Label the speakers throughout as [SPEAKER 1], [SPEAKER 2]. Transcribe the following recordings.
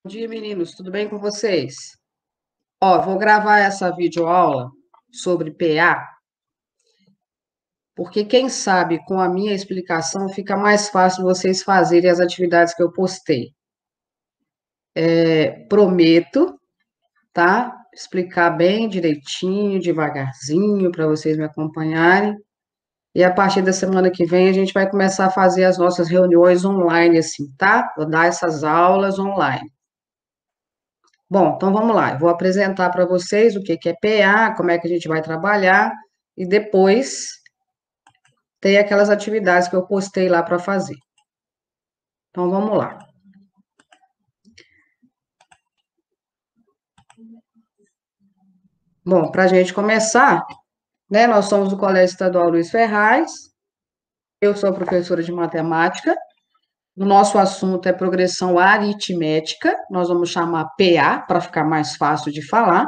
[SPEAKER 1] Bom dia, meninos. Tudo bem com vocês? Ó, vou gravar essa videoaula sobre PA, porque quem sabe com a minha explicação fica mais fácil vocês fazerem as atividades que eu postei. Prometo, tá? Explicar bem direitinho, devagarzinho, para vocês me acompanharem. E a partir da semana que vem a gente vai começar a fazer as nossas reuniões online, assim, tá? Vou dar essas aulas online. Bom, então vamos lá. Eu vou apresentar para vocês o que que é PA, como é que a gente vai trabalhar, e depois tem aquelas atividades que eu postei lá para fazer. Então vamos lá. Bom, para a gente começar, né, nós somos do Colégio Estadual Luiz Ferraz, eu sou professora de matemática, o nosso assunto é progressão aritmética, nós vamos chamar PA, para ficar mais fácil de falar,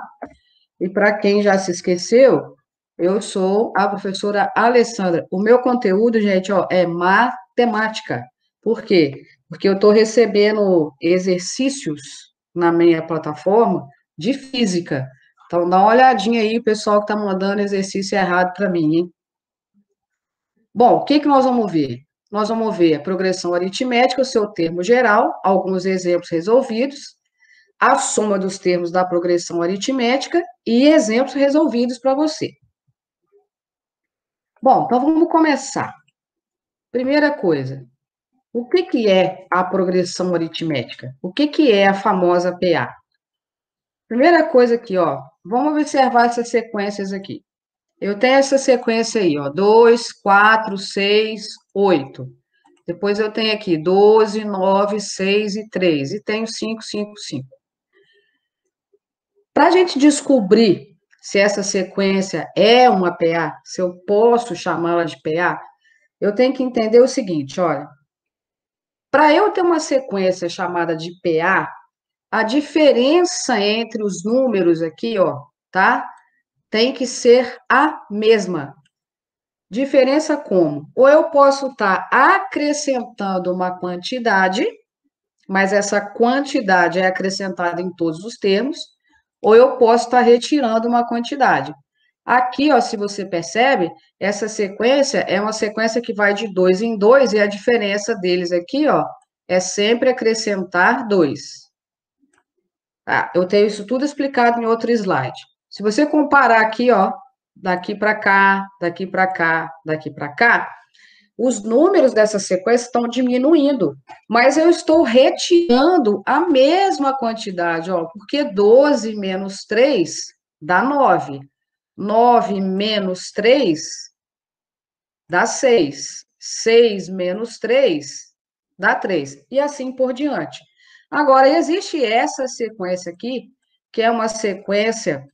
[SPEAKER 1] e para quem já se esqueceu, eu sou a professora Alessandra. O meu conteúdo, gente, ó, é matemática. Por quê? Porque eu estou recebendo exercícios na minha plataforma de física. Então, dá uma olhadinha aí, o pessoal que está mandando exercício errado para mim, hein? Bom, o que que nós vamos ver? Nós vamos ver a progressão aritmética, o seu termo geral, alguns exemplos resolvidos, a soma dos termos da progressão aritmética e exemplos resolvidos para você. Bom, então vamos começar. Primeira coisa, o que que é a progressão aritmética? O que que é a famosa PA? Primeira coisa aqui, ó, vamos observar essas sequências aqui. Eu tenho essa sequência aí, ó, 2, 4, 6, 8. Depois eu tenho aqui 12, 9, 6 e 3. E tenho 5, 5, 5. Para a gente descobrir se essa sequência é uma PA, se eu posso chamá-la de PA, eu tenho que entender o seguinte, olha, para eu ter uma sequência chamada de PA, a diferença entre os números aqui, ó, tá? Tem que ser a mesma. Diferença como? Ou eu posso estar acrescentando uma quantidade, mas essa quantidade é acrescentada em todos os termos, ou eu posso estar retirando uma quantidade. Aqui, ó, se você percebe, essa sequência é uma sequência que vai de 2 em 2, e a diferença deles aqui, ó, é sempre acrescentar 2. Tá? Eu tenho isso tudo explicado em outro slide. Se você comparar aqui, ó, daqui para cá, daqui para cá, daqui para cá, os números dessa sequência estão diminuindo, mas eu estou retirando a mesma quantidade, ó, porque 12 menos 3 dá 9. 9 menos 3 dá 6. 6 menos 3 dá 3. E assim por diante. Agora, existe essa sequência aqui, que é uma sequência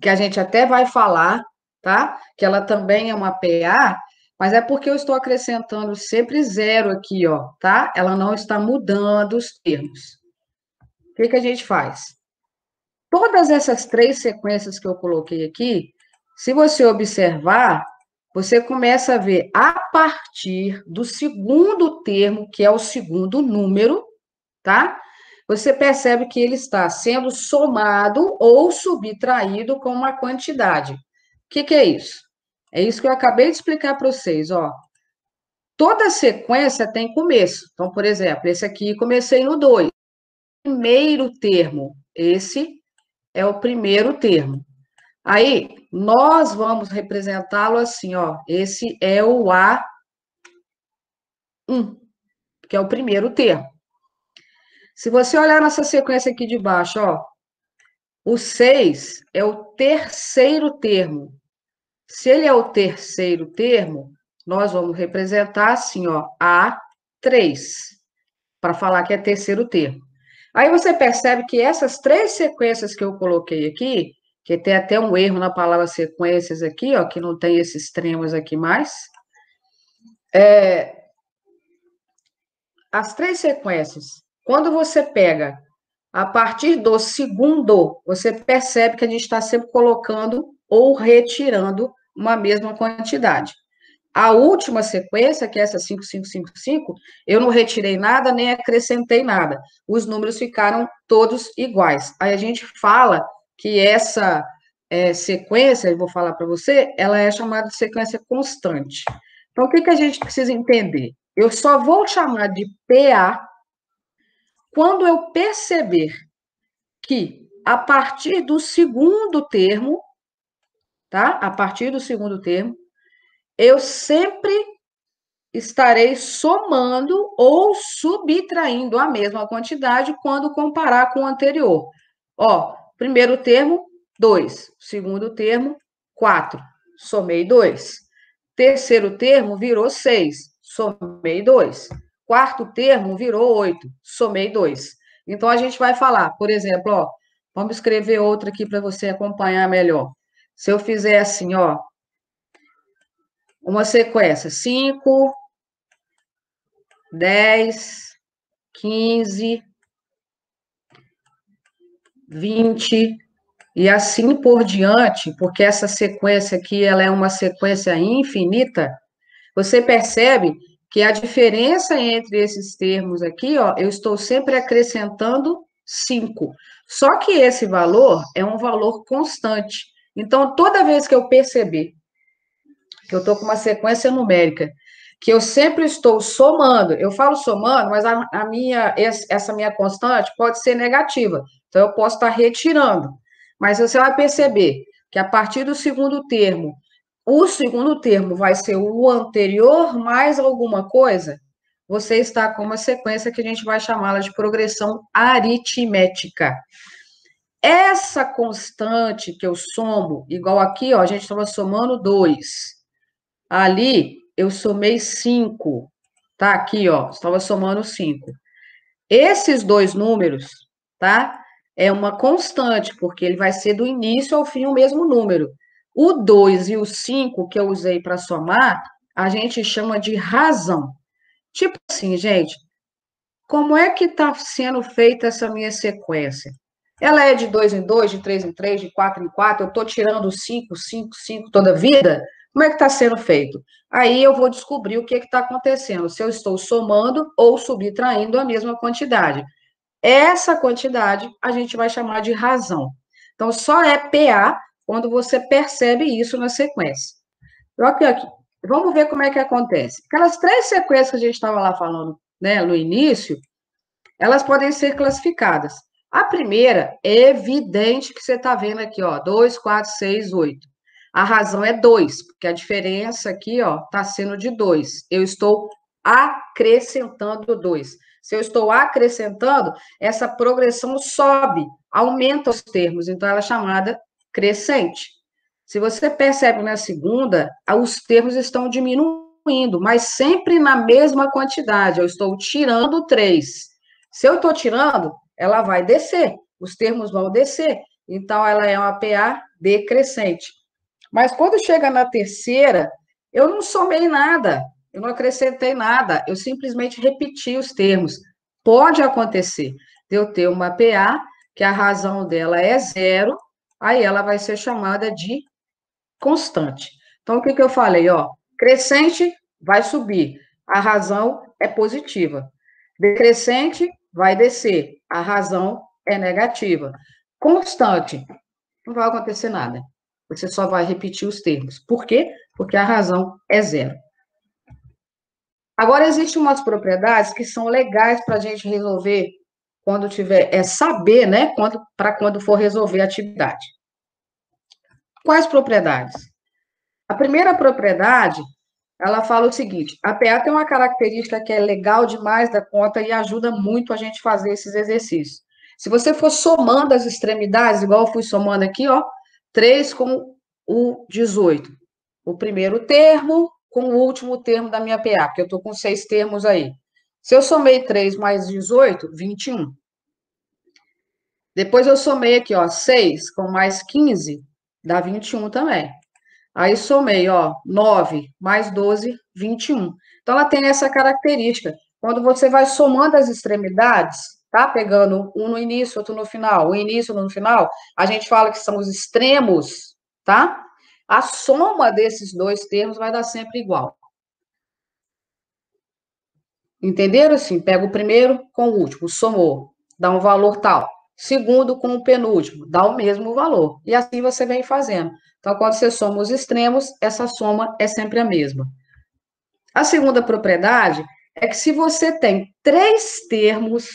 [SPEAKER 1] que a gente até vai falar, tá? Que ela também é uma PA, mas é porque eu estou acrescentando sempre zero aqui, ó, tá? Ela não está mudando os termos. O que que a gente faz? Todas essas três sequências que eu coloquei aqui, se você observar, você começa a ver a partir do segundo termo, que é o segundo número, tá? Você percebe que ele está sendo somado ou subtraído com uma quantidade. O que que é isso? É isso que eu acabei de explicar para vocês, ó. Toda sequência tem começo. Então, por exemplo, esse aqui comecei no 2. Primeiro termo, esse é o primeiro termo. Aí, nós vamos representá-lo assim, ó. Esse é o A1, que é o primeiro termo. Se você olhar nessa sequência aqui de baixo, ó, o 6 é o terceiro termo. Se ele é o terceiro termo, nós vamos representar assim, ó, A3, para falar que é terceiro termo. Aí você percebe que essas três sequências que eu coloquei aqui, que tem até um erro na palavra sequências aqui, ó, que não tem esses extremos aqui mais, as três sequências, quando você pega a partir do segundo, você percebe que a gente está sempre colocando ou retirando uma mesma quantidade. A última sequência, que é essa 5555, eu não retirei nada, nem acrescentei nada. Os números ficaram todos iguais. Aí a gente fala que essa sequência, eu vou falar para você, ela é chamada de sequência constante. Então, o que a gente precisa entender? Eu só vou chamar de PA quando eu perceber que, a partir do segundo termo, tá? A partir do segundo termo, eu sempre estarei somando ou subtraindo a mesma quantidade quando comparar com o anterior. Ó, primeiro termo, 2. Segundo termo, 4. Somei 2. Terceiro termo virou 6. Somei 2. Quarto termo virou 8. Somei 2. Então, a gente vai falar, por exemplo, ó, vamos escrever outra aqui para você acompanhar melhor. Se eu fizer assim, ó, uma sequência, 5, 10, 15, 20 e assim por diante, porque essa sequência aqui ela é uma sequência infinita, você percebe que a diferença entre esses termos aqui, ó, eu estou sempre acrescentando 5. Só que esse valor é um valor constante. Então, toda vez que eu perceber que eu estou com uma sequência numérica, que eu sempre estou somando, eu falo somando, mas essa minha constante pode ser negativa, então eu posso estar retirando, mas você vai perceber que a partir do segundo termo, o segundo termo vai ser o anterior mais alguma coisa, você está com uma sequência que a gente vai chamá-la de progressão aritmética. Essa constante que eu somo, igual aqui, ó, a gente estava somando 2. Ali, eu somei 5. Tá aqui, ó, estava somando 5. Esses dois números, tá? É uma constante, porque ele vai ser do início ao fim o mesmo número. O 2 e o 5 que eu usei para somar, a gente chama de razão. Tipo assim, gente, como é que está sendo feita essa minha sequência? Ela é de 2 em 2, de 3 em 3, de 4 em 4, eu estou tirando 5, 5, 5 toda a vida? Como é que está sendo feito? Aí eu vou descobrir o que está acontecendo, se eu estou somando ou subtraindo a mesma quantidade. Essa quantidade a gente vai chamar de razão. Então, só é PA quando você percebe isso na sequência. Aqui. Vamos ver como é que acontece. Aquelas três sequências que a gente estava lá falando, né, no início, elas podem ser classificadas. A primeira é evidente que você está vendo aqui, ó, 2, 4, 6, 8. A razão é 2, porque a diferença aqui, ó, está sendo de 2. Eu estou acrescentando 2. Se eu estou acrescentando, essa progressão sobe, aumenta os termos, então ela é chamada crescente. Se você percebe na segunda, os termos estão diminuindo, mas sempre na mesma quantidade. Eu estou tirando 3. Se eu estou tirando, ela vai descer, os termos vão descer. Então, ela é uma PA decrescente. Mas quando chega na terceira, eu não somei nada, eu não acrescentei nada, eu simplesmente repeti os termos. Pode acontecer de eu ter uma PA, que a razão dela é 0, aí ela vai ser chamada de constante. Então, o que eu falei? Ó, crescente vai subir, a razão é positiva. Decrescente vai descer, a razão é negativa. Constante, não vai acontecer nada. Você só vai repetir os termos. Por quê? Porque a razão é 0. Agora, existem umas propriedades que são legais para a gente resolver quando tiver, saber, né, para quando for resolver a atividade. Quais propriedades? A primeira propriedade, ela fala o seguinte: a PA tem uma característica que é legal demais da conta e ajuda muito a gente fazer esses exercícios. Se você for somando as extremidades, igual eu fui somando aqui, ó, 3 com o 18. O primeiro termo com o último termo da minha PA, porque eu estou com 6 termos aí. Se eu somei 3 mais 18, 21. Depois eu somei aqui, ó, 6 com mais 15, dá 21 também. Aí somei, ó, 9 mais 12, 21. Então, ela tem essa característica. Quando você vai somando as extremidades, tá? Pegando um no início, outro no final, o início, no final, a gente fala que são os extremos, tá? A soma desses dois termos vai dar sempre igual. Entenderam? Assim, pega o primeiro com o último, somou, dá um valor tal. Segundo com o penúltimo, dá o mesmo valor. E assim você vem fazendo. Então, quando você soma os extremos, essa soma é sempre a mesma. A segunda propriedade é que se você tem três termos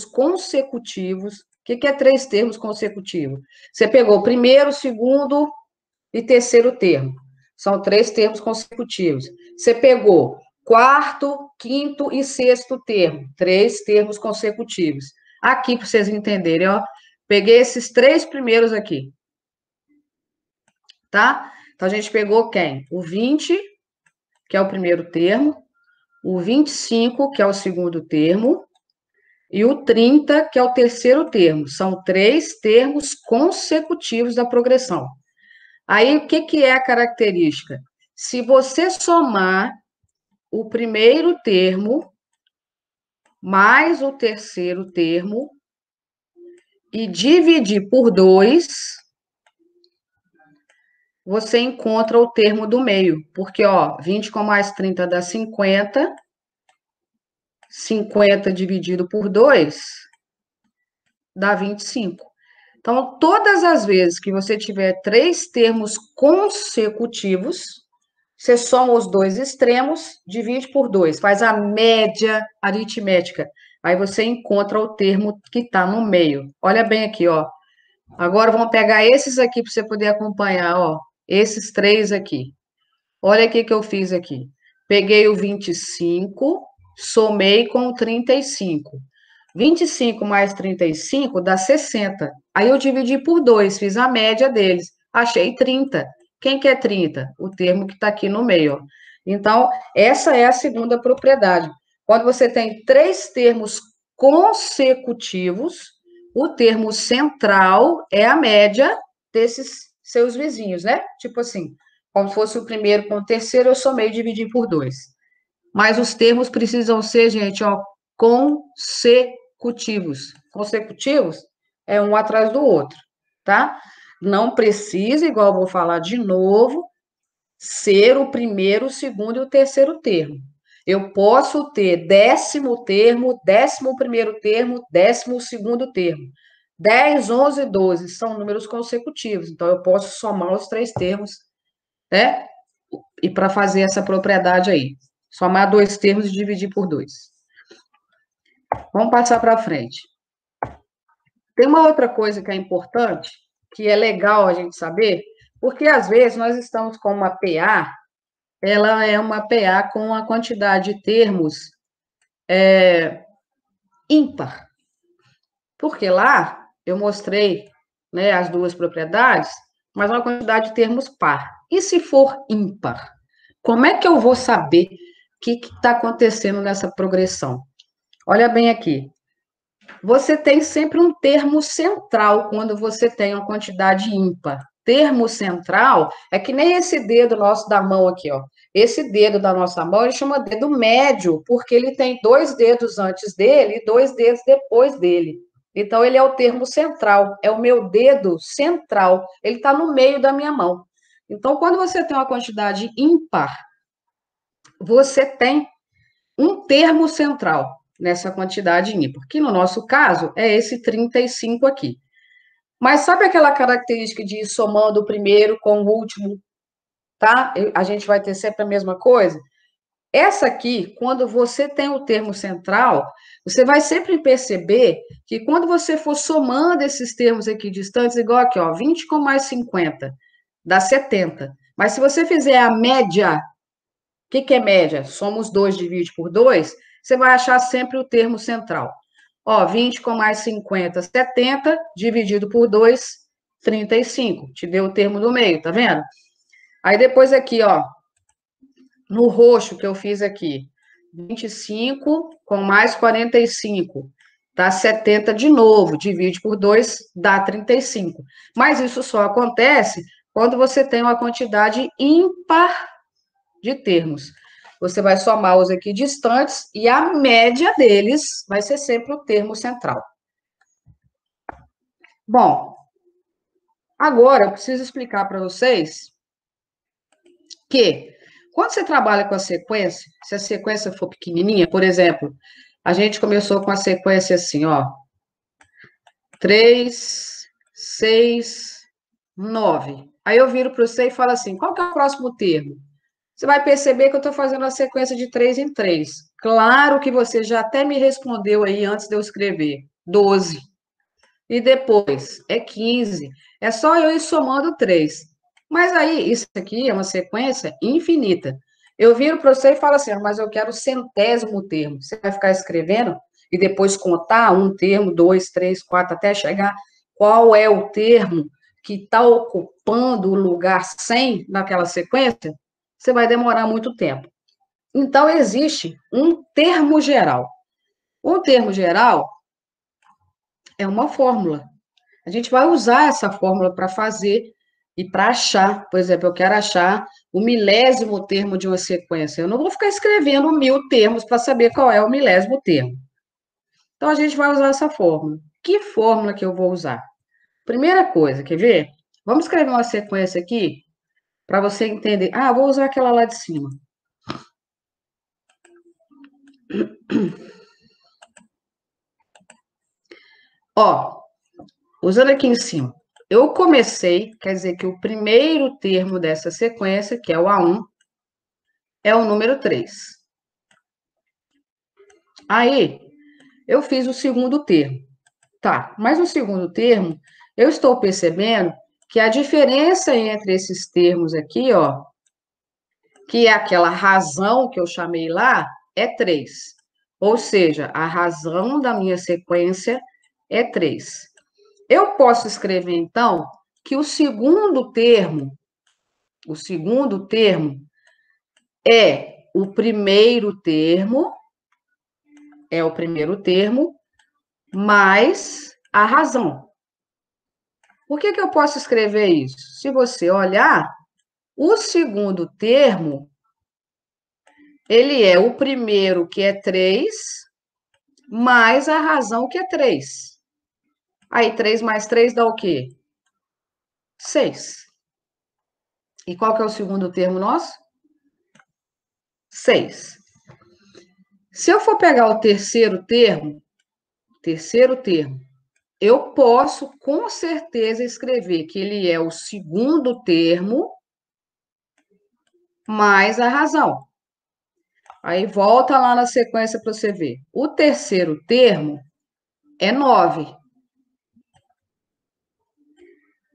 [SPEAKER 1] consecutivos, o que é três termos consecutivos? Você pegou o primeiro, segundo e terceiro termo. São três termos consecutivos. Você pegou quarto, quinto e sexto termo, três termos consecutivos. Aqui, para vocês entenderem, ó, peguei esses três primeiros aqui, tá? Então, a gente pegou quem? O 20, que é o primeiro termo, o 25, que é o segundo termo, e o 30, que é o terceiro termo. São três termos consecutivos da progressão. Aí, o que é a característica? Se você somar o primeiro termo mais o terceiro termo e dividir por 2, você encontra o termo do meio. Porque, ó, 20 com mais 30 dá 50. 50 dividido por 2 dá 25. Então, todas as vezes que você tiver três termos consecutivos, você soma os dois extremos, divide por 2, faz a média aritmética. Aí você encontra o termo que está no meio. Olha bem aqui, ó. Agora vamos pegar esses aqui para você poder acompanhar, ó. Esses três aqui. Olha o que eu fiz aqui. Peguei o 25, somei com o 35. 25 mais 35 dá 60. Aí eu dividi por 2, fiz a média deles. Achei 30. Quem que é 30? O termo que está aqui no meio. Ó. Então, essa é a segunda propriedade. Quando você tem três termos consecutivos, o termo central é a média desses seus vizinhos, né? Tipo assim, como se fosse o primeiro com o terceiro, eu somei e dividi por 2. Mas os termos precisam ser, gente, ó, consecutivos. Consecutivos é um atrás do outro, tá? Não precisa, igual eu vou falar de novo, ser o primeiro, o segundo e o terceiro termo. Eu posso ter 10º termo, 11º termo, 12º termo. 10, 11, 12 são números consecutivos, então eu posso somar os três termos, né? E para fazer essa propriedade aí, somar dois termos e dividir por 2. Vamos passar para frente. Tem uma outra coisa que é importante, que é legal a gente saber, porque às vezes nós estamos com uma PA, ela é uma PA com uma quantidade de termos ímpar. Porque lá eu mostrei, né, as duas propriedades, mas uma quantidade de termos par. E se for ímpar? Como é que eu vou saber o que está acontecendo nessa progressão? Olha bem aqui. Você tem sempre um termo central quando você tem uma quantidade ímpar. Termo central é que nem esse dedo nosso da mão aqui, ó. Esse dedo da nossa mão, ele chama dedo médio, porque ele tem 2 dedos antes dele e 2 dedos depois dele. Então, ele é o termo central, é o meu dedo central, ele está no meio da minha mão. Então, quando você tem uma quantidade ímpar, você tem um termo central nessa quantidade ímpar, que no nosso caso é esse 35 aqui. Mas sabe aquela característica de ir somando o primeiro com o último, tá? A gente vai ter sempre a mesma coisa? Essa aqui, quando você tem o termo central, você vai sempre perceber que quando você for somando esses termos aqui distantes, igual aqui, ó, 20 com mais 50, dá 70. Mas se você fizer a média, o que é média? Soma os dois, divide por 2, você vai achar sempre o termo central. Ó, 20 com mais 50, 70, dividido por 2, 35. Te deu o termo do meio, tá vendo? Aí depois aqui, ó, no roxo que eu fiz aqui, 25 com mais 45, dá 70 de novo, divide por 2, dá 35. Mas isso só acontece quando você tem uma quantidade ímpar de termos. Você vai somar os aqui distantes e a média deles vai ser sempre o termo central. Bom, agora eu preciso explicar para vocês que Quando você trabalha com a sequência, se a sequência for pequenininha, por exemplo, a gente começou com a sequência assim, ó, 3, 6, 9. Aí eu viro para você e falo assim, qual que é o próximo termo? Você vai perceber que eu estou fazendo a sequência de 3 em 3. Claro que você já até me respondeu aí antes de eu escrever. 12. E depois é 15. É só eu ir somando 3. Mas aí, isso aqui é uma sequência infinita. Eu viro para você e falo assim, mas eu quero o centésimo termo. Você vai ficar escrevendo e depois contar um termo, dois, três, quatro, até chegar qual é o termo que está ocupando o lugar 100 naquela sequência, você vai demorar muito tempo. Então, existe um termo geral. O termo geral é uma fórmula. A gente vai usar essa fórmula para fazer e para achar. Por exemplo, eu quero achar o milésimo termo de uma sequência. Eu não vou ficar escrevendo 1000 termos para saber qual é o milésimo termo. Então, a gente vai usar essa fórmula. Que fórmula que eu vou usar? Primeira coisa, quer ver? Vamos escrever uma sequência aqui para você entender. Ah, vou usar aquela lá de cima. Ó, usando aqui em cima. Eu comecei, quer dizer que o primeiro termo dessa sequência, que é o A1, é o número 3. Aí, eu fiz o segundo termo. Tá, mas o segundo termo, eu estou percebendo que a diferença entre esses termos aqui, ó, que é aquela razão que eu chamei lá, é 3. Ou seja, a razão da minha sequência é 3. Eu posso escrever, então, que o segundo termo é o primeiro termo, mais a razão. Por que eu posso escrever isso? Se você olhar, o segundo termo, ele é o primeiro, que é 3, mais a razão, que é 3. Aí, 3 mais 3 dá o quê? 6. E qual que é o segundo termo nosso? 6. Se eu for pegar o terceiro termo, eu posso com certeza escrever que ele é o segundo termo mais a razão. Aí volta lá na sequência para você ver. O terceiro termo é 9.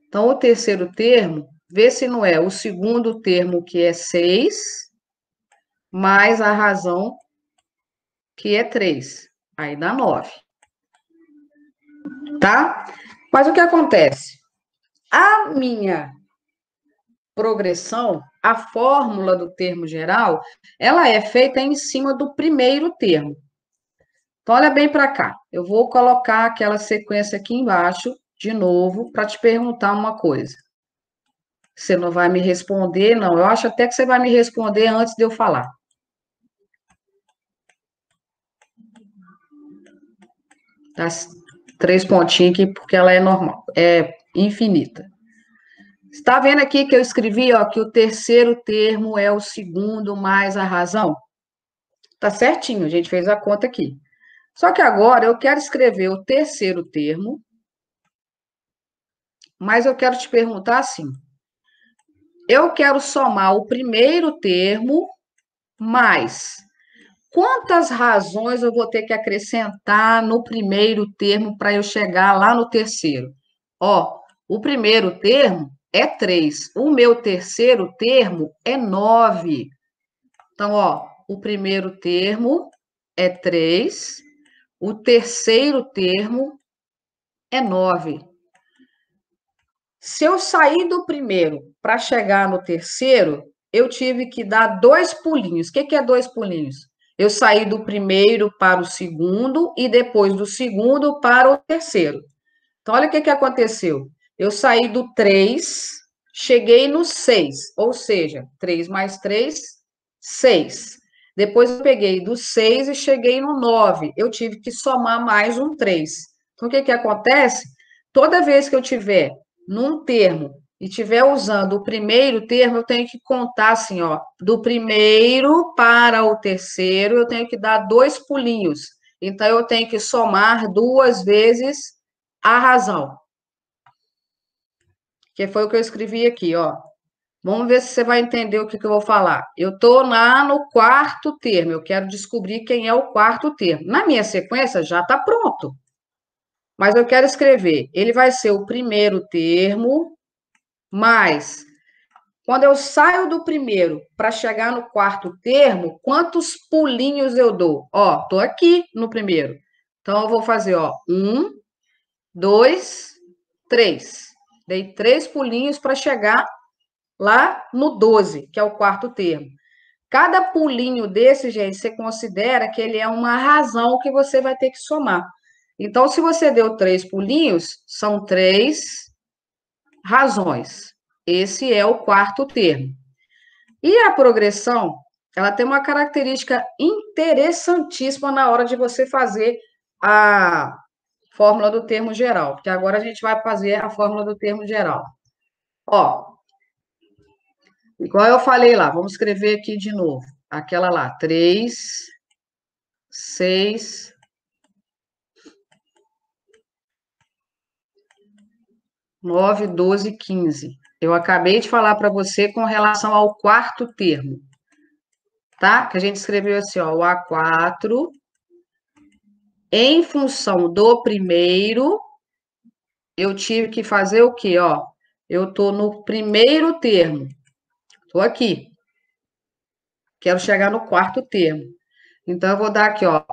[SPEAKER 1] Então, o terceiro termo, vê se não é o segundo termo, que é 6, mais a razão, que é 3. Aí dá 9. Tá? Mas o que acontece? A minha progressão, a fórmula do termo geral, ela é feita em cima do primeiro termo. Então, olha bem para cá. Eu vou colocar aquela sequência aqui embaixo, de novo, para te perguntar uma coisa. Você não vai me responder, não. Eu acho até que você vai me responder antes de eu falar. Tá? 3 pontinhos aqui, porque ela é normal, é infinita. Está vendo aqui que eu escrevi, ó, que o terceiro termo é o segundo mais a razão? Tá certinho, a gente fez a conta aqui. Só que agora eu quero escrever o terceiro termo, mas eu quero te perguntar assim: eu quero somar o primeiro termo mais quantas razões eu vou ter que acrescentar no primeiro termo para eu chegar lá no terceiro? Ó, o primeiro termo é 3, o meu terceiro termo é 9. Então, ó, o primeiro termo é 3, o terceiro termo é 9. Se eu sair do primeiro para chegar no terceiro, eu tive que dar 2 pulinhos. O que é 2 pulinhos? Eu saí do primeiro para o segundo e depois do segundo para o terceiro. Então, olha o que aconteceu. Eu saí do 3, cheguei no 6, ou seja, 3 mais 3, 6. Depois eu peguei do 6 e cheguei no 9. Eu tive que somar mais um 3. Então, o que acontece? Toda vez que eu tiver num termo e estiver usando o primeiro termo, eu tenho que contar assim, ó, do primeiro para o terceiro, eu tenho que dar 2 pulinhos. Então, eu tenho que somar 2 vezes a razão. Que foi o que eu escrevi aqui, ó. Vamos ver se você vai entender o que eu vou falar. Eu estou lá no quarto termo, eu quero descobrir quem é o quarto termo. Na minha sequência, já está pronto. Mas eu quero escrever, ele vai ser o primeiro termo, mais, quando eu saio do primeiro para chegar no quarto termo, quantos pulinhos eu dou? Ó, estou aqui no primeiro. Então, eu vou fazer, ó, 1, 2, 3. Dei 3 pulinhos para chegar lá no 12, que é o quarto termo. Cada pulinho desse, gente, você considera que ele é uma razão que você vai ter que somar. Então, se você deu 3 pulinhos, são 3 razões. Esse é o quarto termo. E a progressão, ela tem uma característica interessantíssima na hora de você fazer a fórmula do termo geral, porque agora a gente vai fazer a fórmula do termo geral. Ó, igual eu falei lá, vamos escrever aqui de novo. Aquela lá, 3, 6, 9, 12, 15. Eu acabei de falar para você com relação ao quarto termo, tá? Que a gente escreveu assim, ó, o A4, em função do primeiro, eu tive que fazer o quê, ó? Eu tô no primeiro termo, tô aqui. Quero chegar no quarto termo. Então, eu vou dar aqui, ó,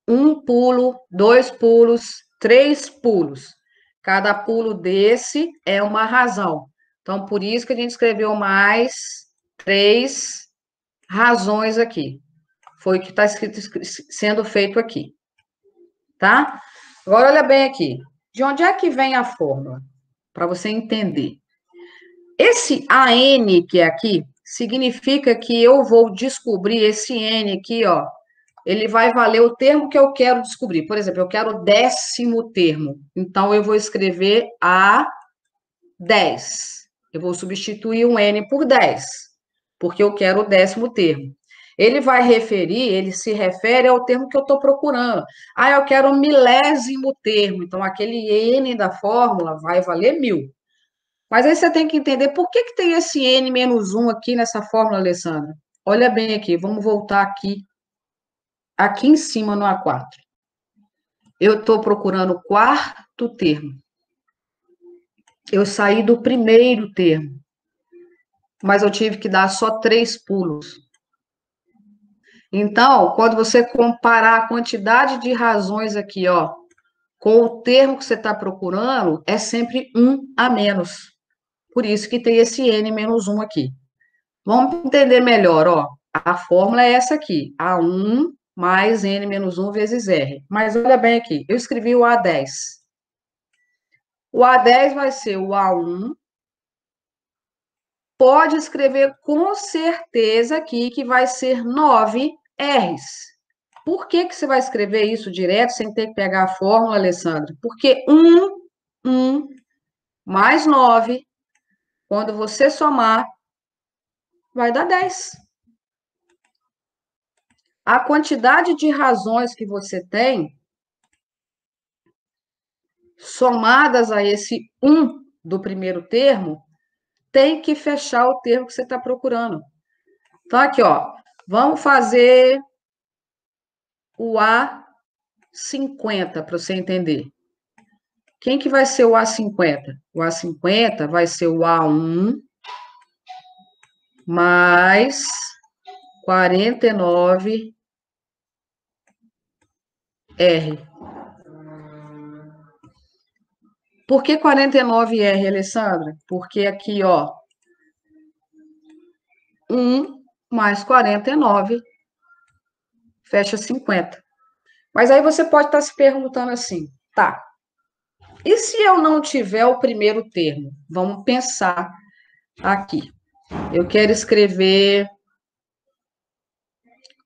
[SPEAKER 1] 1 pulo, 2 pulos, 3 pulos. Cada pulo desse é uma razão. Então, por isso que a gente escreveu mais 3 razões aqui. Foi o que está sendo feito aqui. Tá? Agora, olha bem aqui. De onde é que vem a fórmula? Para você entender. Esse AN que é aqui, significa que eu vou descobrir esse N aqui, ó, ele vai valer o termo que eu quero descobrir. Por exemplo, eu quero o 10º termo. Então, eu vou escrever A10. Eu vou substituir um N por 10, porque eu quero o 10º termo. Ele se refere ao termo que eu estou procurando. Ah, eu quero o 1000º termo. Então, aquele N da fórmula vai valer 1000. Mas aí você tem que entender por que tem esse N-1 aqui nessa fórmula, Alessandra. Olha bem aqui, vamos voltar aqui em cima no A4. Eu estou procurando o quarto termo. Eu saí do primeiro termo, mas eu tive que dar só 3 pulos. Então, quando você comparar a quantidade de razões aqui, ó, com o termo que você está procurando, é sempre um a menos. Por isso que tem esse N-1 aqui. Vamos entender melhor, ó. A fórmula é essa aqui, A1 mais N-1 vezes R. Mas olha bem aqui, eu escrevi o A10. O A10 vai ser o A1. Pode escrever com certeza aqui que vai ser 9 R's. Por que você vai escrever isso direto sem ter que pegar a fórmula, Alessandra? Porque 1 mais 9, quando você somar, vai dar 10. A quantidade de razões que você tem, somadas a esse 1 do primeiro termo, tem que fechar o termo que você está procurando. Então, aqui, ó, vamos fazer o A50, para você entender. Quem que vai ser o A50? O A50 vai ser o A1 mais 49R. Por que 49R, Alessandra? Porque aqui, ó, 1 mais 49 fecha 50. Mas aí você pode estar se perguntando assim, tá, e se eu não tiver o primeiro termo? Vamos pensar aqui. Eu quero escrever.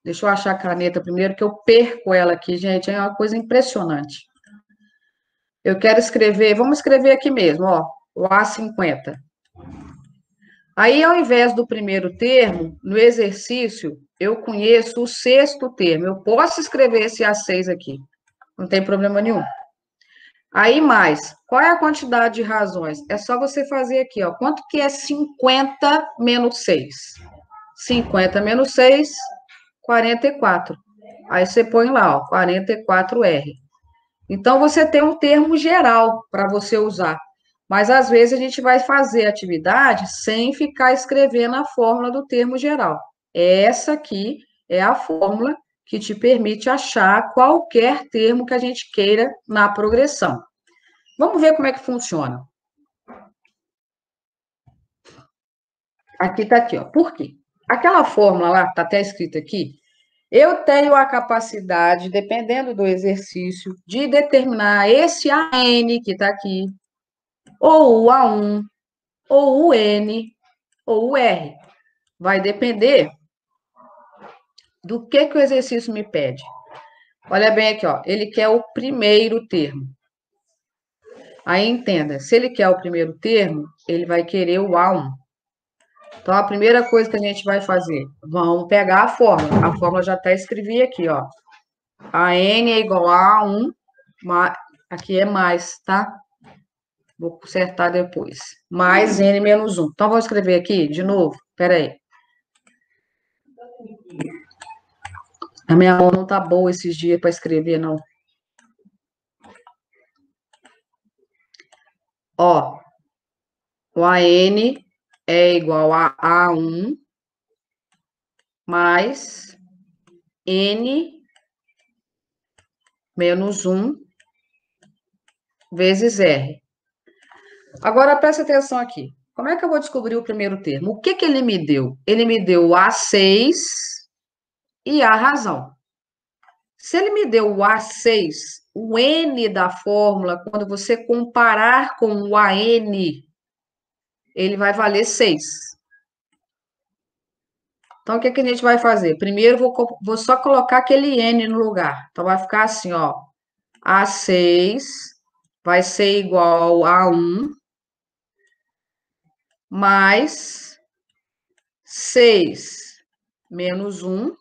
[SPEAKER 1] Deixa eu achar a caneta primeiro, que eu perco ela aqui, gente. É uma coisa impressionante. Eu quero escrever. Vamos escrever aqui mesmo, ó. O A50. Aí, ao invés do primeiro termo, no exercício, eu conheço o sexto termo. Eu posso escrever esse A6 aqui, não tem problema nenhum. Aí, mais, qual é a quantidade de razões? É só você fazer aqui, ó. Quanto que é 50 menos 6? 50 menos 6, 44. Aí você põe lá, ó, 44R. Então, você tem um termo geral para você usar. Mas, às vezes, a gente vai fazer atividade sem ficar escrevendo a fórmula do termo geral. Essa aqui é a fórmula que te permite achar qualquer termo que a gente queira na progressão. Vamos ver como é que funciona. Aqui está aqui, ó. Por quê? Aquela fórmula lá, está até escrito aqui, eu tenho a capacidade, dependendo do exercício, de determinar esse AN que está aqui, ou o A1, ou o N, ou o R. Vai depender do que o exercício me pede. Olha bem aqui, ó. Ele quer o primeiro termo. Aí entenda, se ele quer o primeiro termo, ele vai querer o A1. Então, a primeira coisa que a gente vai fazer, vamos pegar a fórmula. A fórmula já está escrevida aqui, ó. A N é igual a 1, aqui é mais, tá? Vou consertar depois. Mais N menos 1. Então, vou escrever aqui de novo. Espera aí. A minha mão não tá boa esses dias para escrever, não. Ó, o AN é igual a A1 mais N menos 1 vezes R. Agora, presta atenção aqui. Como é que eu vou descobrir o primeiro termo? O que que ele me deu? Ele me deu o A6 e a razão. Se ele me deu o A6, o N da fórmula, quando você comparar com o AN, ele vai valer 6. Então, o que que a gente vai fazer? Primeiro, vou só colocar aquele N no lugar. Então, vai ficar assim, ó. A6 vai ser igual a 1 mais 6 menos 1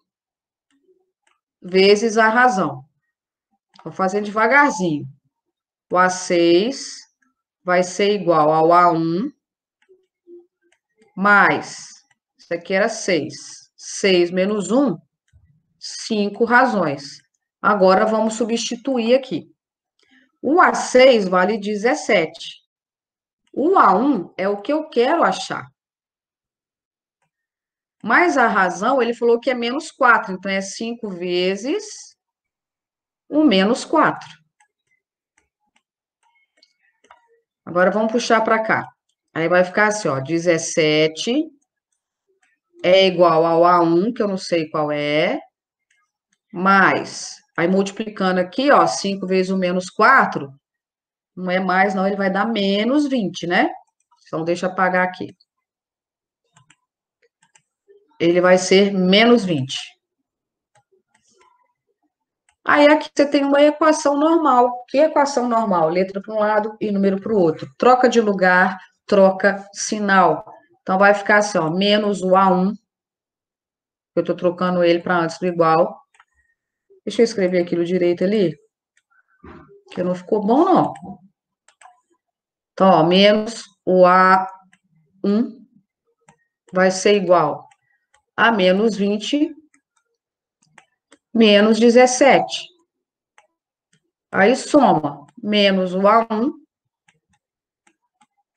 [SPEAKER 1] vezes a razão. Vou fazer devagarzinho. O A6 vai ser igual ao A1 mais, isso aqui era 6. 6 menos 1, 5 razões. Agora, vamos substituir aqui. O A6 vale 17. O A1 é o que eu quero achar. Mas a razão, ele falou que é menos 4. Então, é 5 vezes o menos 4. Agora, vamos puxar para cá. Aí, vai ficar assim, ó. 17 é igual ao A1, que eu não sei qual é, mais. Aí, multiplicando aqui, ó. 5 vezes o menos 4, não é mais, não. Ele vai dar menos 20, né? Então, deixa eu apagar aqui. Ele vai ser menos 20. Aí aqui você tem uma equação normal. Que equação normal? Letra para um lado e número para o outro. Troca de lugar, troca sinal. Então, vai ficar assim, ó, menos o A1. Eu estou trocando ele para antes do igual. Deixa eu escrever aquilo direito ali, que não ficou bom, não. Então, ó, menos o A1 vai ser igual a menos 20 menos 17. Aí, soma. Menos o A1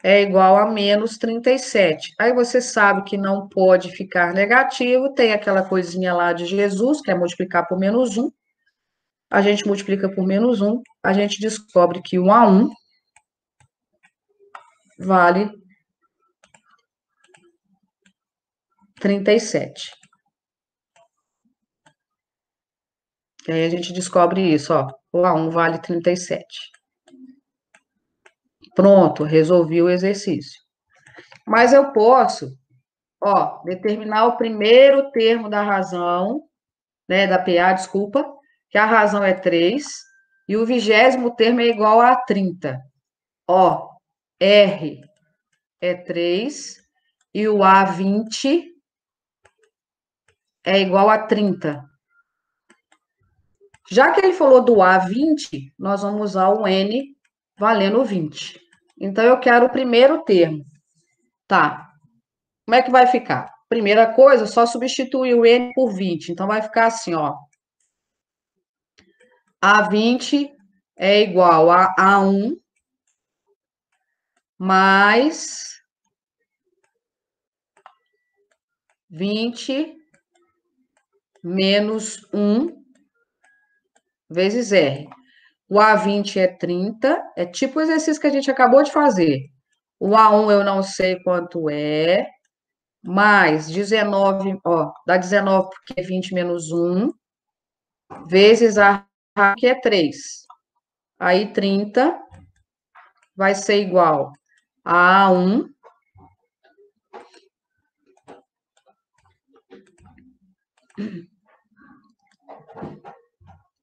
[SPEAKER 1] é igual a menos 37. Aí você sabe que não pode ficar negativo, tem aquela coisinha lá de Jesus, que é multiplicar por menos 1. A gente multiplica por menos 1, a gente descobre que o A1 vale 37. E aí a gente descobre isso, ó. O A1 vale 37. Pronto, resolvi o exercício. Mas eu posso, ó, determinar o primeiro termo da razão, né, da PA, desculpa, que a razão é 3, e o 20º termo é igual a 30. Ó, R é 3 e o A20 é igual a 30. Já que ele falou do A20, nós vamos usar o N valendo 20. Então, eu quero o primeiro termo. Tá. Como é que vai ficar? Primeira coisa, só substituir o N por 20. Então, vai ficar assim, ó. A20 é igual a A1 mais 20 menos 1 vezes R. O A20 é 30, é tipo o exercício que a gente acabou de fazer. O A1 eu não sei quanto é, mais 19, ó, dá 19 porque é 20 menos 1, vezes a que é 3. Aí 30 vai ser igual a A1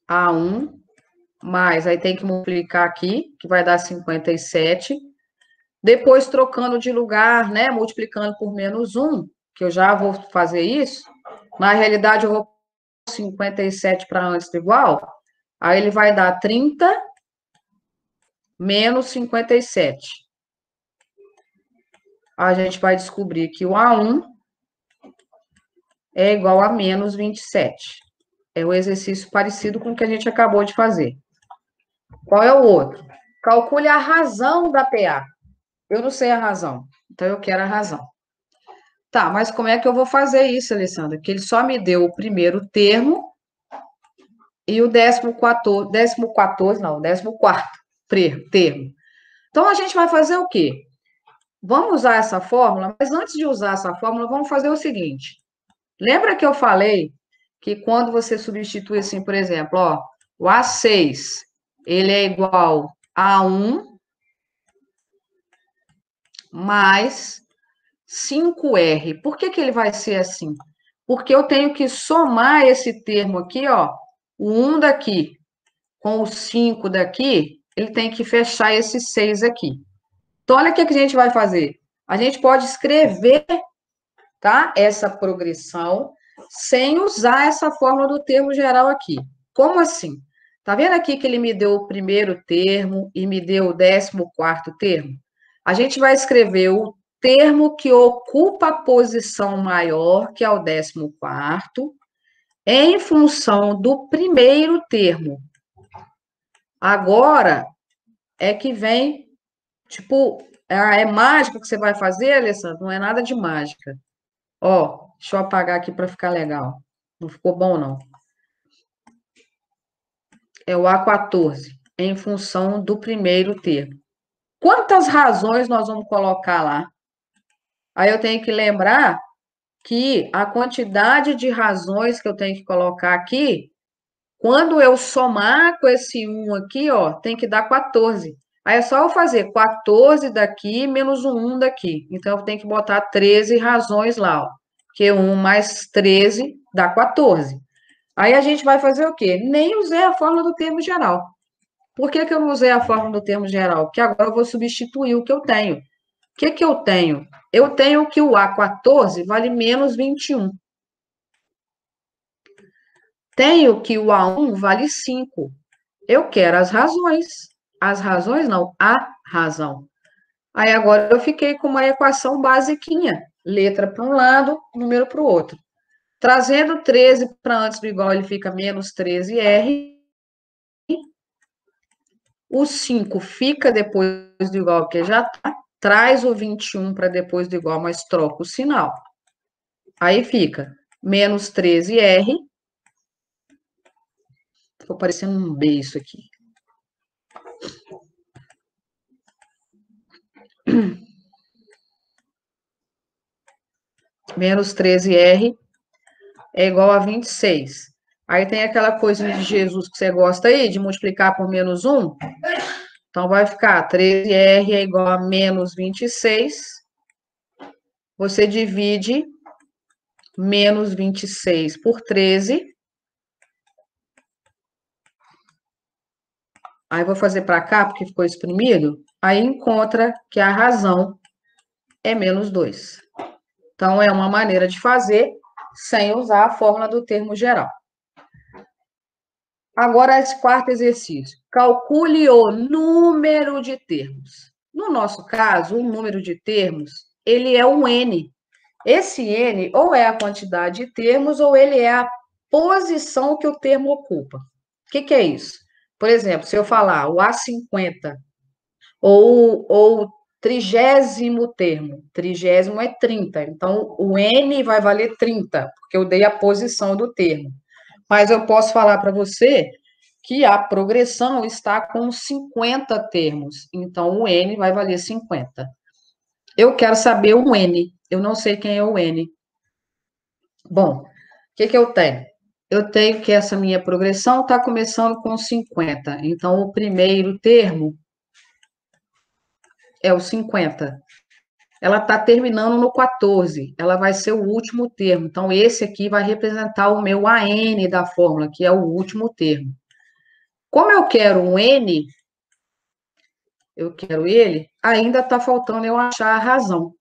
[SPEAKER 1] A1 mais, aí tem que multiplicar aqui, que vai dar 57. Depois, trocando de lugar, né, multiplicando por menos 1, que eu já vou fazer isso, na realidade eu vou 57 para antes do igual, aí ele vai dar 30 menos 57. A gente vai descobrir que o A1 é igual a menos 27. É um exercício parecido com o que a gente acabou de fazer. Qual é o outro? Calcule a razão da PA. Eu não sei a razão, então eu quero a razão. Tá, mas como é que eu vou fazer isso, Alessandra? Que ele só me deu o primeiro termo e o 14º termo. Então, a gente vai fazer o quê? Vamos usar essa fórmula, mas antes de usar essa fórmula, vamos fazer o seguinte. Lembra que eu falei que quando você substitui assim, por exemplo, ó, o A6, ele é igual a 1 mais 5R. Por que que ele vai ser assim? Porque eu tenho que somar esse termo aqui, ó, o 1 daqui com o 5 daqui, ele tem que fechar esse 6 aqui. Então, olha o que a gente vai fazer. A gente pode escrever, tá, essa progressão sem usar essa fórmula do termo geral aqui. Como assim? Tá vendo aqui que ele me deu o primeiro termo e me deu o 14º termo? A gente vai escrever o termo que ocupa a posição maior, que é o 14º, em função do primeiro termo. Agora é que vem, tipo, é mágica que você vai fazer, Alessandro? Não é nada de mágica. Ó, deixa eu apagar aqui para ficar legal. Não ficou bom, não. É o A14, em função do primeiro termo. Quantas razões nós vamos colocar lá? Aí eu tenho que lembrar que a quantidade de razões que eu tenho que colocar aqui, quando eu somar com esse 1 aqui, ó, tem que dar 14. Aí é só eu fazer 14 daqui menos o 1 daqui. Então, eu tenho que botar 13 razões lá, ó. Porque 1 mais 13 dá 14. Aí a gente vai fazer o quê? Nem usei a fórmula do termo geral. Por que que eu não usei a fórmula do termo geral? Porque agora eu vou substituir o que eu tenho. O que que eu tenho? Eu tenho que o A14 vale menos 21. Tenho que o A1 vale 5. Eu quero as razões. As razões não, a razão. Aí agora eu fiquei com uma equação basiquinha. Letra para um lado, número para o outro. Trazendo 13 para antes do igual, ele fica menos 13R. O 5 fica depois do igual, que já está. Traz o 21 para depois do igual, mas troca o sinal. Aí fica menos 13R. Ficou parecendo um B isso aqui. Menos 13R é igual a 26. Aí tem aquela coisa de Jesus que você gosta aí, de multiplicar por menos 1. Então, vai ficar 13R é igual a menos 26. Você divide menos 26 por 13. Aí, vou fazer para cá, porque ficou exprimido. Aí, encontra que a razão é menos 2. Então, é uma maneira de fazer sem usar a fórmula do termo geral. Agora, esse quarto exercício. Calcule o número de termos. No nosso caso, o número de termos, ele é um N. Esse N ou é a quantidade de termos ou ele é a posição que o termo ocupa. O que é isso? Por exemplo, se eu falar o A50 ou trigésimo termo, trigésimo é 30, então o N vai valer 30, porque eu dei a posição do termo. Mas eu posso falar para você que a progressão está com 50 termos, então o N vai valer 50. Eu quero saber o N, eu não sei quem é o N. Bom, o que eu tenho? Eu tenho que essa minha progressão está começando com 50, então o primeiro termo é o 50. Ela está terminando no 14, ela vai ser o último termo. Então, esse aqui vai representar o meu AN da fórmula, que é o último termo. Como eu quero um N, eu quero ele, ainda está faltando eu achar a razão.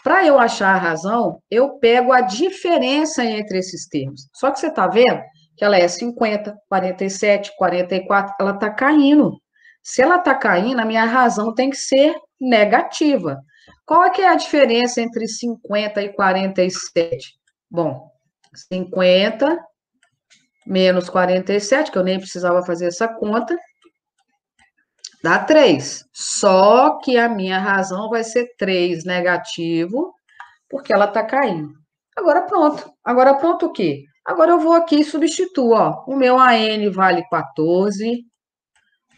[SPEAKER 1] Para eu achar a razão, eu pego a diferença entre esses termos. Só que você está vendo que ela é 50, 47, 44, ela está caindo. Se ela está caindo, a minha razão tem que ser negativa. Qual é que é a diferença entre 50 e 47? Bom, 50 menos 47, que eu nem precisava fazer essa conta, dá 3. Só que a minha razão vai ser 3 negativo, porque ela está caindo. Agora pronto. Agora pronto o quê? Agora eu vou aqui e substituo, ó. O meu AN vale 14,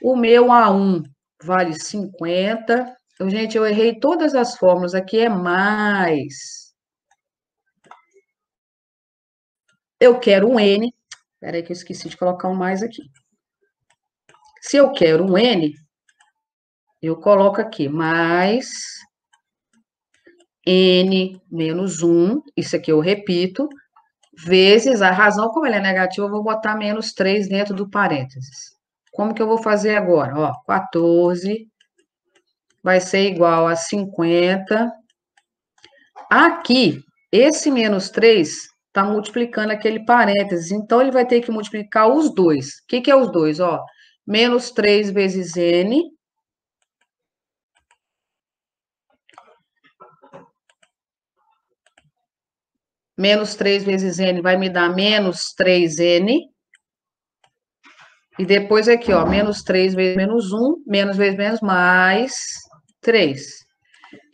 [SPEAKER 1] o meu A1 vale 50. Então, gente, eu errei todas as fórmulas. Aqui é mais. Eu quero um N. Espera aí que eu esqueci de colocar um mais aqui. Se eu quero um N, eu coloco aqui mais N menos 1. Isso aqui eu repito. Vezes a razão, como ela é negativa, eu vou botar menos 3 dentro do parênteses. Como que eu vou fazer agora? Ó, 14 vai ser igual a 50. Aqui, esse menos 3 está multiplicando aquele parênteses, então ele vai ter que multiplicar os dois. O que é os dois? Ó, menos 3 vezes N. Menos 3 vezes N vai me dar menos 3N. E depois aqui, ó, menos 3 vezes menos 1, menos vezes menos, mais 3.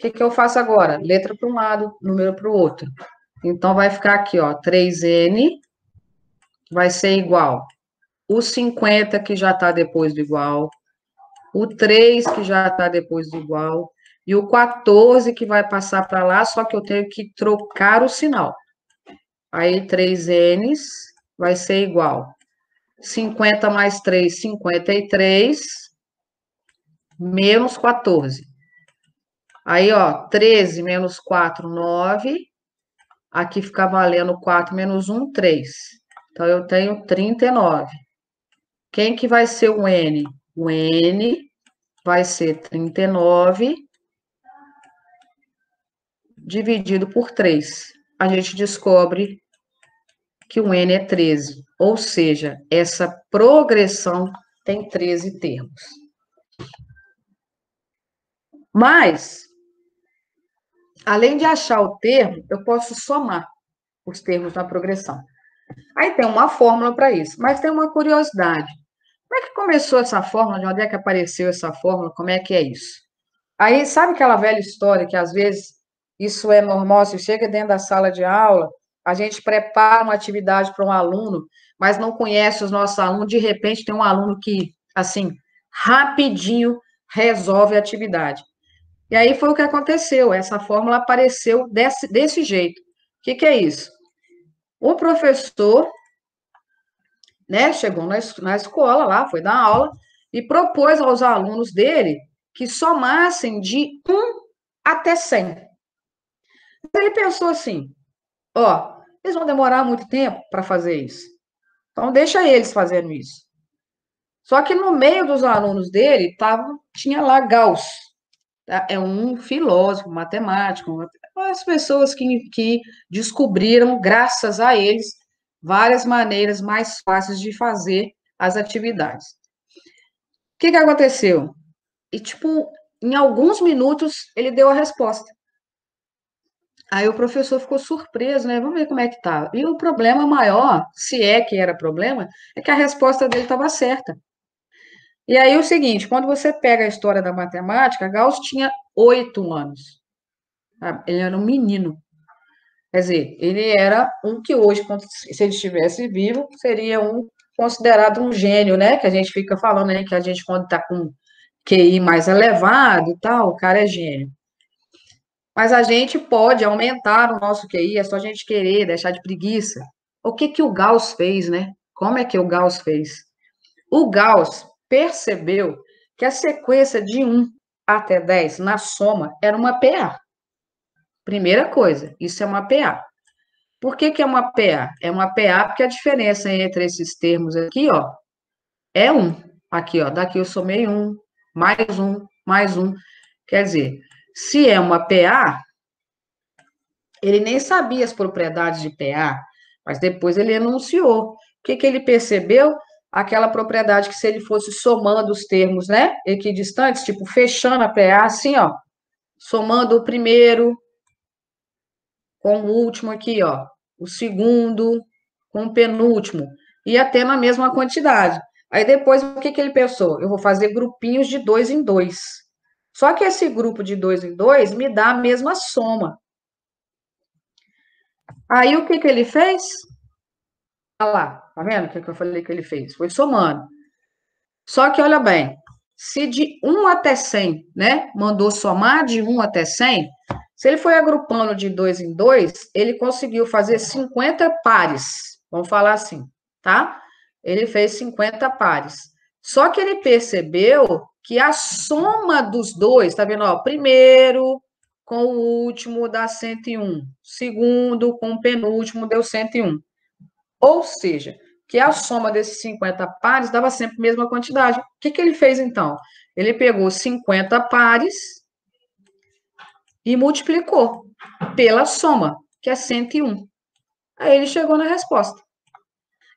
[SPEAKER 1] O que eu faço agora? Letra para um lado, número para o outro. Então, vai ficar aqui, ó, 3N vai ser igual o 50, que já está depois do igual, o 3, que já está depois do igual, e o 14, que vai passar para lá, só que eu tenho que trocar o sinal. Aí, 3Ns vai ser igual 50 mais 3, 53, menos 14. Aí, ó, 13 menos 4, 9. Aqui fica valendo 4 menos 1, 3. Então, eu tenho 39. Quem que vai ser o N? O N vai ser 39 dividido por 3. A gente descobre que o N é 13. Ou seja, essa progressão tem 13 termos. Mas, além de achar o termo, eu posso somar os termos da progressão. Aí tem uma fórmula para isso, mas tem uma curiosidade. Como é que começou essa fórmula? De onde é que apareceu essa fórmula? Como é que é isso? Aí, sabe aquela velha história que às vezes isso é normal, se chega dentro da sala de aula, a gente prepara uma atividade para um aluno, mas não conhece os nossos alunos, de repente tem um aluno que, assim, rapidinho resolve a atividade. E aí foi o que aconteceu, essa fórmula apareceu desse jeito. O que é isso? O professor, né, chegou na escola lá, foi dar aula, e propôs aos alunos dele que somassem de 1 até 100. Ele pensou assim, ó, eles vão demorar muito tempo para fazer isso. Então, deixa eles fazendo isso. Só que no meio dos alunos dele tinha lá Gauss, tá? É um filósofo, matemático, as pessoas que descobriram, graças a eles, várias maneiras mais fáceis de fazer as atividades. O que aconteceu? E, tipo, em alguns minutos, ele deu a resposta. Aí o professor ficou surpreso, né? Vamos ver como é que tá. E o problema maior, se é que era problema, é que a resposta dele estava certa. E aí o seguinte, quando você pega a história da matemática, Gauss tinha 8 anos. Sabe? Ele era um menino. Quer dizer, ele era um que hoje, se ele estivesse vivo, seria um considerado um gênio, né? Que a gente fica falando aí que a gente, quando está com QI mais elevado e tal, o cara é gênio. Mas a gente pode aumentar o nosso QI, é só a gente querer, deixar de preguiça. O que que o Gauss fez, né? Como é que o Gauss fez? O Gauss percebeu que a sequência de 1 até 10 na soma era uma PA. Primeira coisa, isso é uma PA. Por que que é uma PA? É uma PA porque a diferença entre esses termos aqui, ó, é 1. Aqui, ó, daqui eu somei 1, mais 1. Quer dizer, se é uma PA, ele nem sabia as propriedades de PA, mas depois ele enunciou. O que que ele percebeu? Aquela propriedade que se ele fosse somando os termos, né, equidistantes, tipo, fechando a PA, assim, ó, somando o primeiro com o último aqui, ó, o segundo com o penúltimo, e até na mesma quantidade. Aí depois, o que que ele pensou? Eu vou fazer grupinhos de 2 em 2. Só que esse grupo de 2 em 2 me dá a mesma soma. Aí o que que ele fez? Olha lá, tá vendo o que eu falei que ele fez? Foi somando. Só que, olha bem, se de 1 até 100, né, mandou somar de 1 até 100, se ele foi agrupando de 2 em 2, ele conseguiu fazer 50 pares, vamos falar assim, tá? Ele fez 50 pares. Só que ele percebeu que a soma dos dois, tá vendo, ó, primeiro com o último dá 101, segundo com o penúltimo deu 101. Ou seja, que a soma desses 50 pares dava sempre a mesma quantidade. O que que ele fez, então? Ele pegou 50 pares e multiplicou pela soma, que é 101. Aí ele chegou na resposta.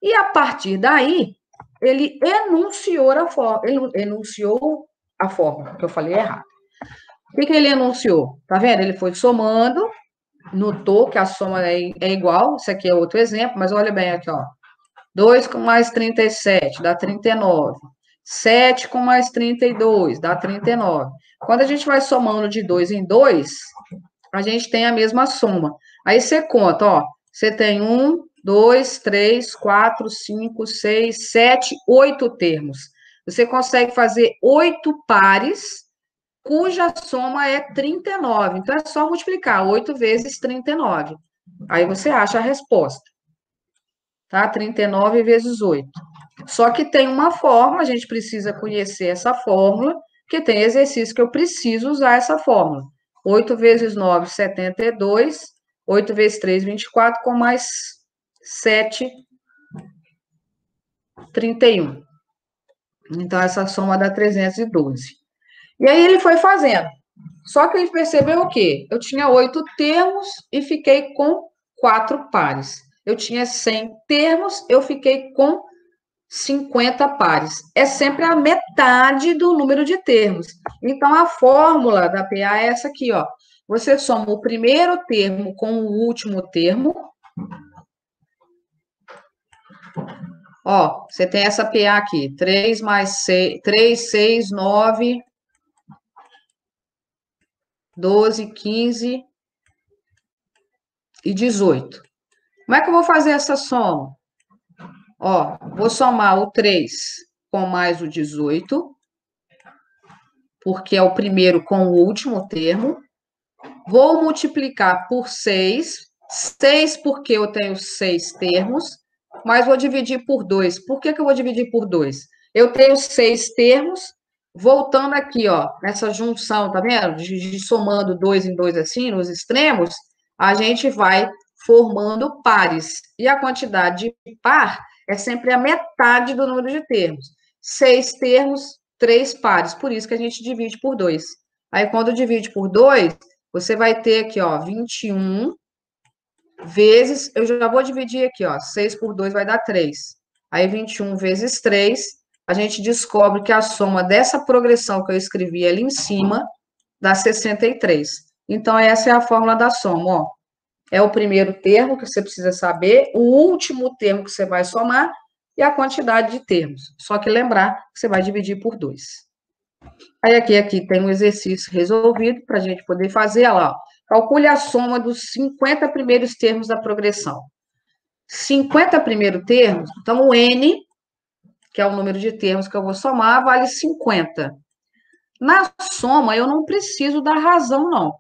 [SPEAKER 1] E a partir daí, ele enunciou a fórmula, que eu falei errado. O que que ele enunciou? Tá vendo? Ele foi somando, notou que a soma é igual, isso aqui é outro exemplo, mas olha bem aqui, ó. 2 com mais 37 dá 39. 7 com mais 32 dá 39. Quando a gente vai somando de 2 em 2, a gente tem a mesma soma. Aí você conta, ó, você tem 1, 2, 3, 4, 5, 6, 7, 8 termos. Você consegue fazer 8 pares, cuja soma é 39. Então, é só multiplicar 8 vezes 39. Aí você acha a resposta, tá? 39 vezes 8. Só que tem uma forma, a gente precisa conhecer essa fórmula, que tem exercício que eu preciso usar essa fórmula. 8 vezes 9, 72. 8 vezes 3, 24, com mais 7, 31. Então, essa soma dá 312. E aí ele foi fazendo. Só que ele percebeu o quê? Eu tinha 8 termos e fiquei com 4 pares. Eu tinha 100 termos, eu fiquei com 50 pares. É sempre a metade do número de termos. Então, a fórmula da PA é essa aqui, ó. Você soma o primeiro termo com o último termo. Ó, você tem essa PA aqui. 3 mais 6, 3, 6, 9, 12, 15 e 18. Como é que eu vou fazer essa soma? Ó, vou somar o 3 com mais o 18, porque é o primeiro com o último termo. Vou multiplicar por 6. 6 porque eu tenho 6 termos, mas vou dividir por 2. Por que que eu vou dividir por 2? Eu tenho 6 termos, voltando aqui, ó, nessa junção, tá vendo? De somando 2 em 2 assim, nos extremos, a gente vai formando pares. E a quantidade de par é sempre a metade do número de termos. 6 termos, 3 pares. Por isso que a gente divide por 2. Aí, quando divide por 2, você vai ter aqui, ó, 21 vezes, eu já vou dividir aqui, ó, 6 por 2 vai dar 3. Aí 21 vezes 3, a gente descobre que a soma dessa progressão que eu escrevi ali em cima dá 63. Então, essa é a fórmula da soma, ó. É o primeiro termo que você precisa saber, o último termo que você vai somar e a quantidade de termos. Só que lembrar que você vai dividir por 2. Aí aqui tem um exercício resolvido para a gente poder fazer, olha lá, ó. Calcule a soma dos 50 primeiros termos da progressão. 50 primeiros termos, então o N, que é o número de termos que eu vou somar, vale 50. Na soma, eu não preciso da razão, não.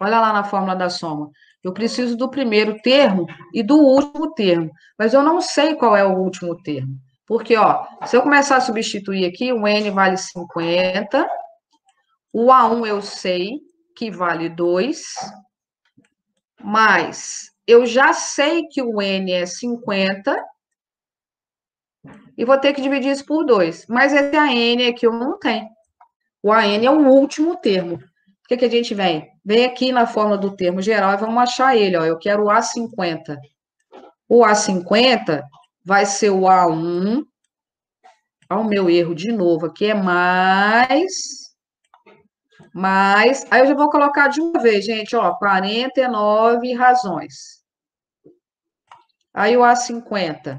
[SPEAKER 1] Olha lá na fórmula da soma. Eu preciso do primeiro termo e do último termo, mas eu não sei qual é o último termo. Porque, ó, se eu começar a substituir aqui, o N vale 50, o A1 eu sei que vale 2, mas eu já sei que o N é 50 e vou ter que dividir isso por 2. Mas esse AN aqui eu não tenho. O AN é o último termo. O que a gente vem? Vem aqui na fórmula do termo geral e vamos achar ele. Ó. Eu quero o A50. O A50 vai ser o A1. Olha o meu erro de novo aqui, é mais. Aí eu já vou colocar de uma vez, gente, ó, 49 razões. Aí o A50.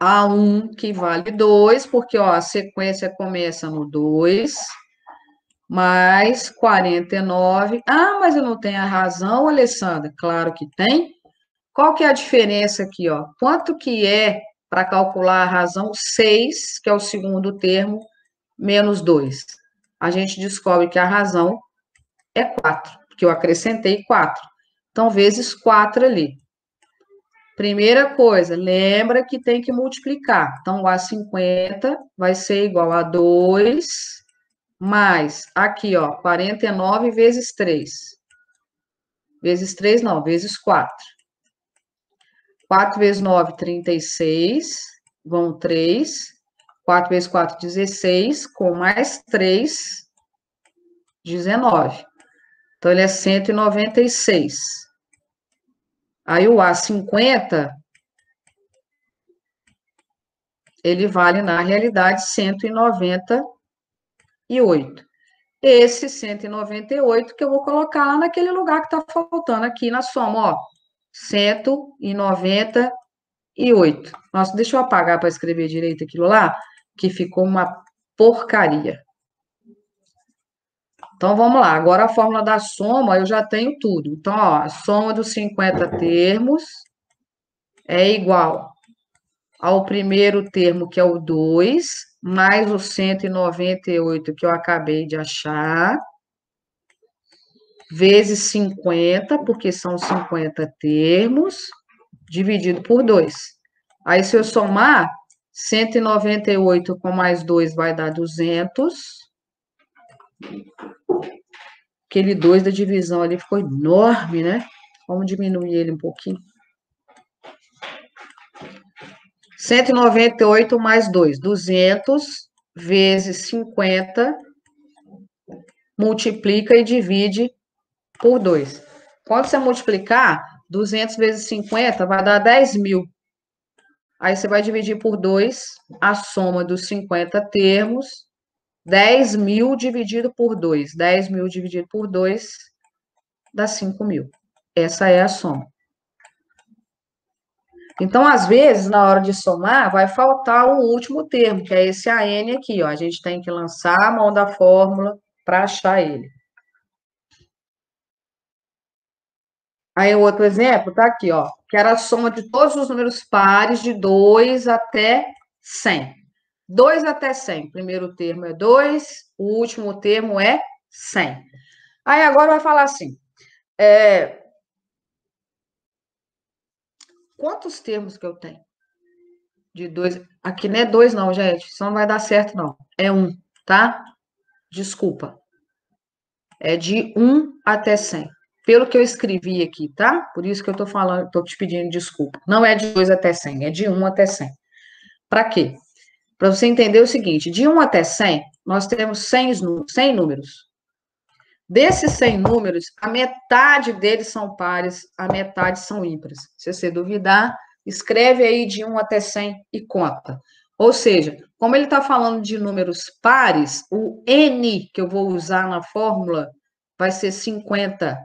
[SPEAKER 1] A1 que vale 2, porque ó, a sequência começa no 2, mais 49. Ah, mas eu não tenho a razão, Alessandra? Claro que tem. Qual que é a diferença aqui, ó? Quanto que é, para calcular a razão, 6, que é o segundo termo, menos 2? A gente descobre que a razão é 4, porque eu acrescentei 4. Então, vezes 4 ali. Primeira coisa, lembra que tem que multiplicar. Então, o A50 vai ser igual a 2, mais, aqui, ó, 49 vezes 3. Vezes 3 não, vezes 4. 4 vezes 9, 36, vão 3. 4 vezes 4, 16, com mais 3, 19. Então, ele é 196. Aí, o A50, ele vale, na realidade, 198. Esse 198 que eu vou colocar lá naquele lugar que está faltando aqui na soma, ó. 198. Nossa, deixa eu apagar para escrever direito aquilo lá, que ficou uma porcaria. Então, vamos lá. Agora, a fórmula da soma, eu já tenho tudo. Então, ó, a soma dos 50 termos é igual ao primeiro termo, que é o 2, mais o 198 que eu acabei de achar, vezes 50, porque são 50 termos, dividido por 2. Aí, se eu somar, 198 com mais 2 vai dar 200. Aquele 2 da divisão ali ficou enorme, né? Vamos diminuir ele um pouquinho. 198 mais 2, 200 vezes 50, multiplica e divide por 2. Quando você multiplicar, 200 vezes 50 vai dar 10.000. Aí você vai dividir por 2 a soma dos 50 termos. 10.000 dividido por 2. 10.000 dividido por 2 dá 5.000. Essa é a soma. Então, às vezes, na hora de somar, vai faltar o último termo, que é esse AN aqui, ó. A gente tem que lançar a mão da fórmula para achar ele. Aí, o outro exemplo tá aqui, ó. Que era a soma de todos os números pares de 2 até 100. 2 até 100. O primeiro termo é 2, o último termo é 100. Aí, agora vai falar assim, quantos termos que eu tenho? De 2. Aqui não é 2 não, gente. Isso não vai dar certo, não. É 1, tá? Desculpa. É de 1 até 100. Pelo que eu escrevi aqui, tá? Por isso que eu tô falando, tô te pedindo desculpa. Não é de 2 até 100, é de 1 até 100. Para quê? Para você entender o seguinte, de 1 até 100, nós temos 100 números. Desses 100 números, a metade deles são pares, a metade são ímpares. Se você duvidar, escreve aí de 1 até 100 e conta. Ou seja, como ele está falando de números pares, o N que eu vou usar na fórmula vai ser 50.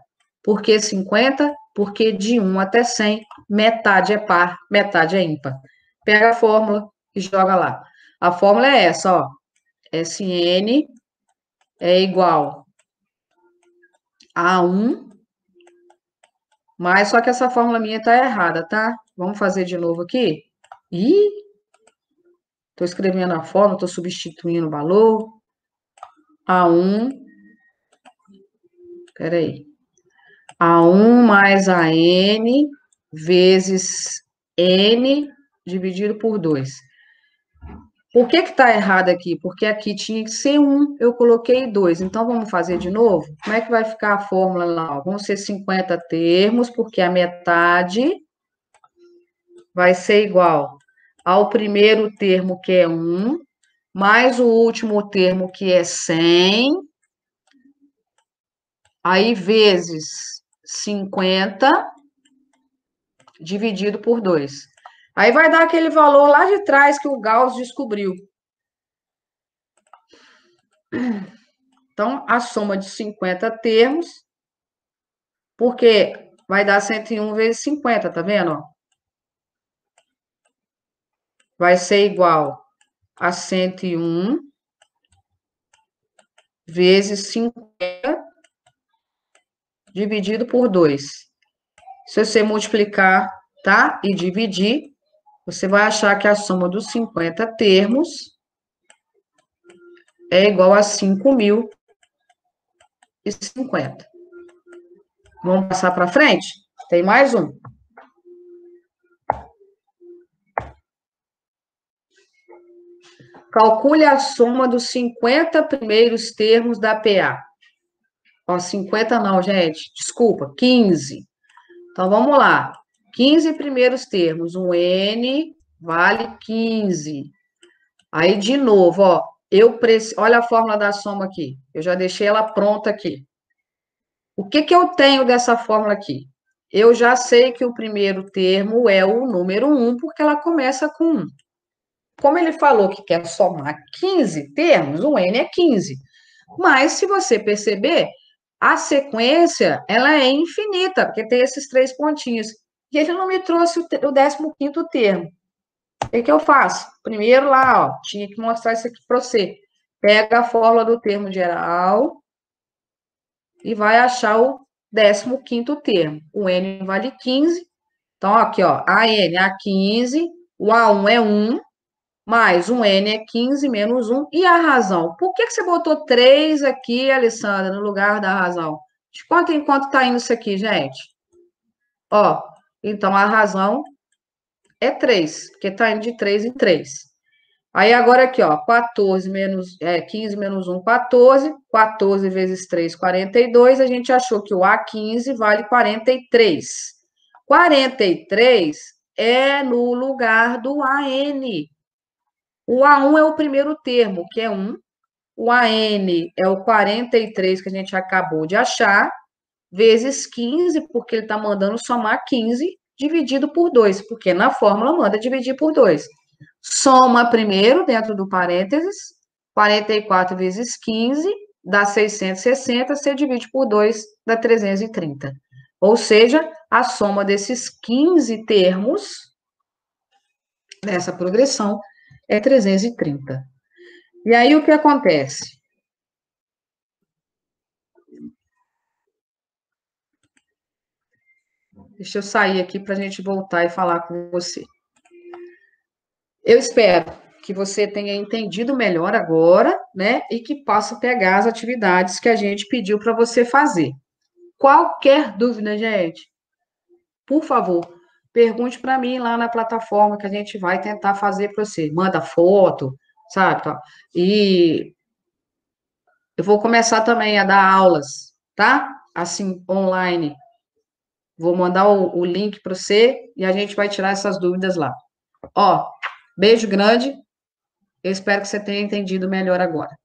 [SPEAKER 1] Por que 50? Porque de 1 até 100, metade é par, metade é ímpar. Pega a fórmula e joga lá. A fórmula é essa, ó. Sn é igual a 1, mas só que essa fórmula minha está errada, tá? Vamos fazer de novo aqui? Ih, estou escrevendo a fórmula, estou substituindo o valor. A1, peraí. A1 mais a N vezes N dividido por 2. Por que está errado aqui? Porque aqui tinha que ser 1, eu coloquei 2. Então, vamos fazer de novo? Como é que vai ficar a fórmula lá? Vão ser 50 termos, porque a metade vai ser igual ao primeiro termo, que é 1, mais o último termo, que é 100, aí vezes 50, dividido por 2. Aí vai dar aquele valor lá de trás que o Gauss descobriu. Então, a soma de 50 termos, porque vai dar 101 vezes 50, tá vendo? Ó? Vai ser igual a 101 vezes 50 dividido por 2. Se você multiplicar, tá? E dividir, você vai achar que a soma dos 50 termos é igual a 5.050. Vamos passar para frente? Tem mais um. Calcule a soma dos 50 primeiros termos da PA. Ó, 50 não, gente. Desculpa, 15. Então, vamos lá. 15 primeiros termos. Um N vale 15. Aí, de novo, ó. Olha a fórmula da soma aqui. Eu já deixei ela pronta aqui. O que que eu tenho dessa fórmula aqui? Eu já sei que o primeiro termo é o número 1, porque ela começa com 1. Como ele falou que quer somar 15 termos, o N é 15. Mas, se você perceber, a sequência, ela é infinita, porque tem esses 3 pontinhos. E ele não me trouxe o 15º termo. O que que eu faço? Primeiro lá, ó, tinha que mostrar isso aqui para você. Pega a fórmula do termo geral e vai achar o 15º termo. O N vale 15. Então, aqui, ó, a N é 15, o A1 é 1, mais um N é 15 menos 1. E a razão? Por que que você botou 3 aqui, Alessandra, no lugar da razão? De quanto em quanto está indo isso aqui, gente? Ó, então a razão é 3, porque está indo de 3 em 3. Aí agora aqui, ó, 15 menos 1, 14. 14 vezes 3, 42. A gente achou que o A15 vale 43. 43 é no lugar do AN. O A1 é o primeiro termo, que é 1. O AN é o 43 que a gente acabou de achar, vezes 15, porque ele está mandando somar 15, dividido por 2, porque na fórmula manda dividir por 2. Soma primeiro, dentro do parênteses, 44 vezes 15 dá 660, você divide por 2, dá 330. Ou seja, a soma desses 15 termos, dessa progressão, é 330. E aí, o que acontece? Deixa eu sair aqui para a gente voltar e falar com você. Eu espero que você tenha entendido melhor agora, né? E que possa pegar as atividades que a gente pediu para você fazer. Qualquer dúvida, gente, por favor, pergunte para mim lá na plataforma que a gente vai tentar fazer para você. Manda foto, sabe? Tá? E eu vou começar também a dar aulas, tá? Assim, online. Vou mandar o link para você e a gente vai tirar essas dúvidas lá. Ó, beijo grande. Eu espero que você tenha entendido melhor agora.